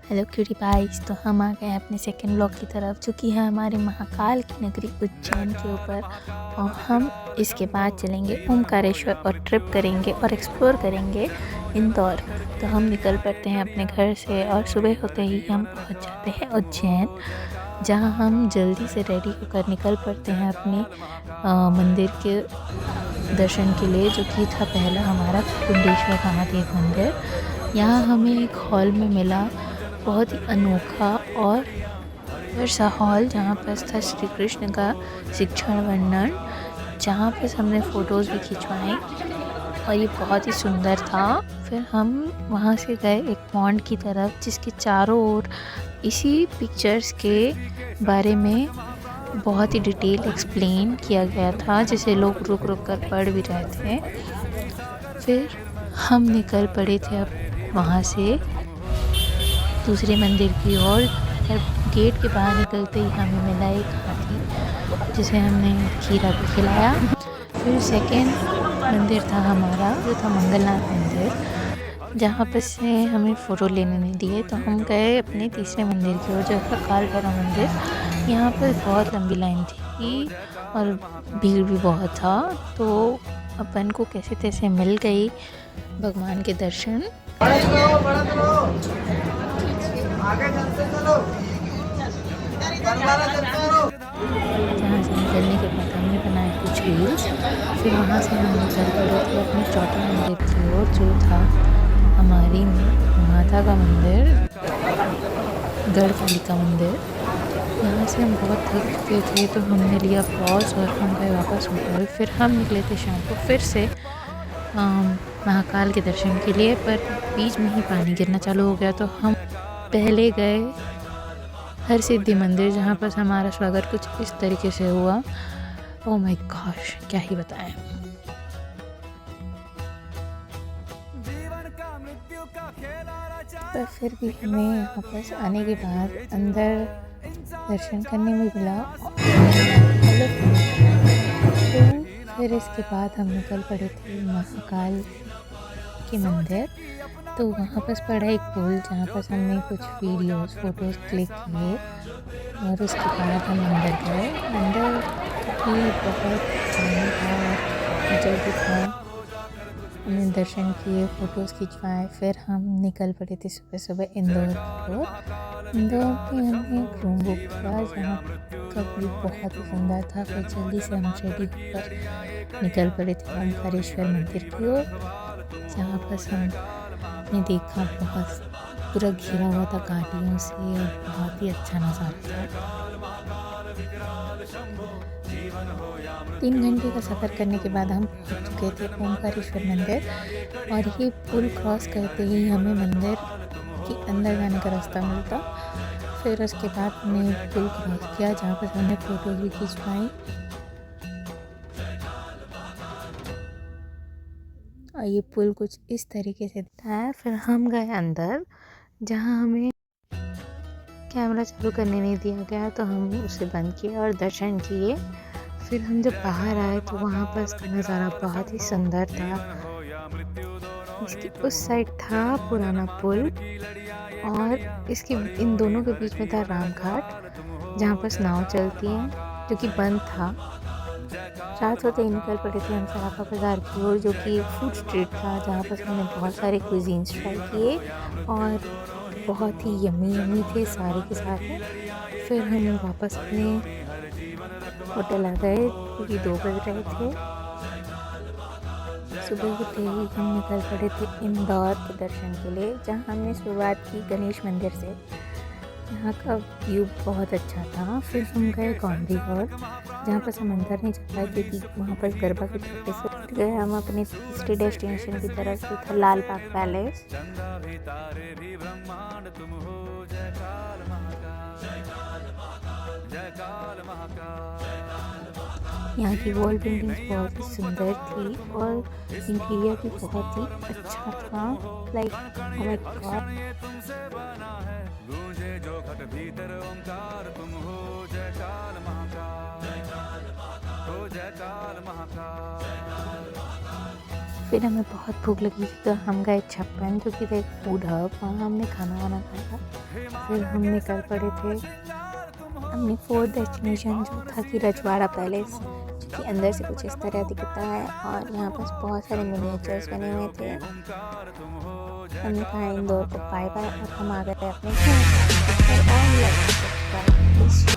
Hello cutie price. तो हम आ गए हैं अपने सेकेंड ब्लॉग की तरफ, जो कि है हमारे महाकाल की नगरी उज्जैन के ऊपर। और हम इसके बाद चलेंगे ओमकारेश्वर और ट्रिप करेंगे और एक्सप्लोर करेंगे इंदौर। तो हम निकल पड़ते हैं अपने घर से और सुबह होते ही हम पहुंच जाते हैं उज्जैन, जहां हम जल्दी से रेडी होकर निकल पड़ते हैं अपने मंदिर के दर्शन के लिए, जो कि था पहला हमारा कुंडेश्वर महादेव मंदिर। यहाँ हमें एक हॉल में मिला, बहुत ही अनोखा और सा हॉल, जहाँ पर था श्री कृष्ण का शिक्षण वर्णन, जहाँ पर हमने फ़ोटोज़ भी खिंचवाई और ये बहुत ही सुंदर था। फिर हम वहाँ से गए एक पॉन्ड की तरफ, जिसके चारों ओर इसी पिक्चर्स के बारे में बहुत ही डिटेल एक्सप्लेन किया गया था, जिसे लोग रुक रुक कर पढ़ भी रहे थे। फिर हम निकल पड़े थे अब वहाँ से दूसरे मंदिर की ओर। गेट के बाहर निकलते ही हमें मिला एक हाथी, जिसे हमने खीरा भी खिलाया। फिर सेकेंड मंदिर था हमारा, जो था मंगलनाथ मंदिर, जहाँ पर से हमें फ़ोटो लेने नहीं दिए। तो हम गए अपने तीसरे मंदिर की ओर, जो था काल भैरव मंदिर। यहाँ पर बहुत लंबी लाइन थी और भीड़ भी बहुत था, तो अपन को कैसे तैसे मिल गई भगवान के दर्शन। जहाँ से निकलने के बाद हमने बनाए कुछ रील्स। फिर वहाँ से हम निकल पड़े थे अपने चौथे मंदिर की ओर, जो था हमारी माता का मंदिर, गढ़कालिका मंदिर। यहाँ से हम बहुत थक चुके थे, तो हमने लिया पॉज और हम गए वापस होटल। फिर हम निकले थे शाम को फिर से महाकाल के दर्शन के लिए, पर बीच में ही पानी गिरना चालू हो गया। तो हम पहले गए हर सिद्धि मंदिर, जहाँ पर हमारा स्वागत कुछ इस तरीके से हुआ। ओह माय गॉश, क्या ही बताएं। पर फिर भी हमें वापस आने के बाद अंदर दर्शन करने में मिला। तो फिर इसके बाद हम निकल पड़े थे महाकाल के मंदिर। तो वहाँ पर पड़ा एक पुल, जहाँ पर हमने कुछ वीडियोस फ़ोटोज़ क्लिक किए और उसके बाद हम अंदर गए। अंदर भी बहुत पानी था, कीचड़ भी था। हमने दर्शन किए, फ़ोटोज़ खिंचवाए। फिर हम निकल पड़े थे सुबह सुबह इंदौर की ओर। इंदौर में हमने एक रूम बुक किया, जहाँ का व्यू बहुत ही सुंदर था। फिर जल्दी से हम रेडी होकर निकल पड़े थे ओमकारेश्वर मंदिर की ओर, जहाँ पर हमने देखा बहुत पूरा घिरा हुआ था घाटियों से और बहुत ही अच्छा नज़ारा था। 3 घंटे का सफ़र करने के बाद हम पहुंच चुके थे ओमकारेश्वर मंदिर, और ये पुल क्रॉस करते ही हमें मंदिर के अंदर जाने का रास्ता मिलता। फिर उसके बाद हमने पुल क्रॉस किया, जहाँ पर हमने फ़ोटो भी खिंचवाई। और ये पुल कुछ इस तरीके से था। फिर हम गए अंदर, जहाँ हमें कैमरा चालू करने नहीं दिया गया, तो हम उसे बंद किया और दर्शन किए। फिर हम जब बाहर आए तो वहाँ पर इसका नज़ारा बहुत ही सुंदर था। इसकी उस साइड था पुराना पुल, और इसके इन दोनों के बीच में था राम घाट, जहाँ पर नाव चलती हैं, जो कि बंद था। रात होते ही निकल पड़े थे हम सराफा बाज़ार की ओर, जो कि फूड स्ट्रीट था, जहाँ पर हमने बहुत सारे क्विजीन्स ट्राई किए और बहुत ही यम्मी थे सारे के सारे। फिर हम वापस अपने होटल आ गए, क्योंकि 2 बज रहे थे। सुबह होते ही हम निकल पड़े थे इंदौर के दर्शन के लिए, जहाँ हमने शुरुआत की गणेश मंदिर से। यहाँ का व्यू बहुत अच्छा था। फिर हम गए गौंडी हॉल, जहाँ पर हम अंदर नहीं जा पाए, क्योंकि वहाँ पर गरबा की प्रैक्टिस से गए हम अपने तीसरे डेस्टिनेशन की तरफ, जो था लाल बाग पैलेस। यहाँ की वॉल पेंटिंग्स बहुत ही सुंदर थी और इंटीरियर भी बहुत ही अच्छा था। Like oh my God. फिर हमें बहुत भूख लगी थी तो हम गए छप्पन, जो कि था एक फूड हब। वहाँ हमने खाना वाना खाया। फिर हम निकल पड़े थे अपनी फोर्थ डेस्टिनेशन, जो था कि रजवाड़ा पैलेस, जो कि अंदर से कुछ इस तरह दिखता है और यहाँ पास बहुत सारे मिनिएचर्स बने हुए थे। हमने कहा इंदौर को बाय बाय और हम आ गए अपने घर।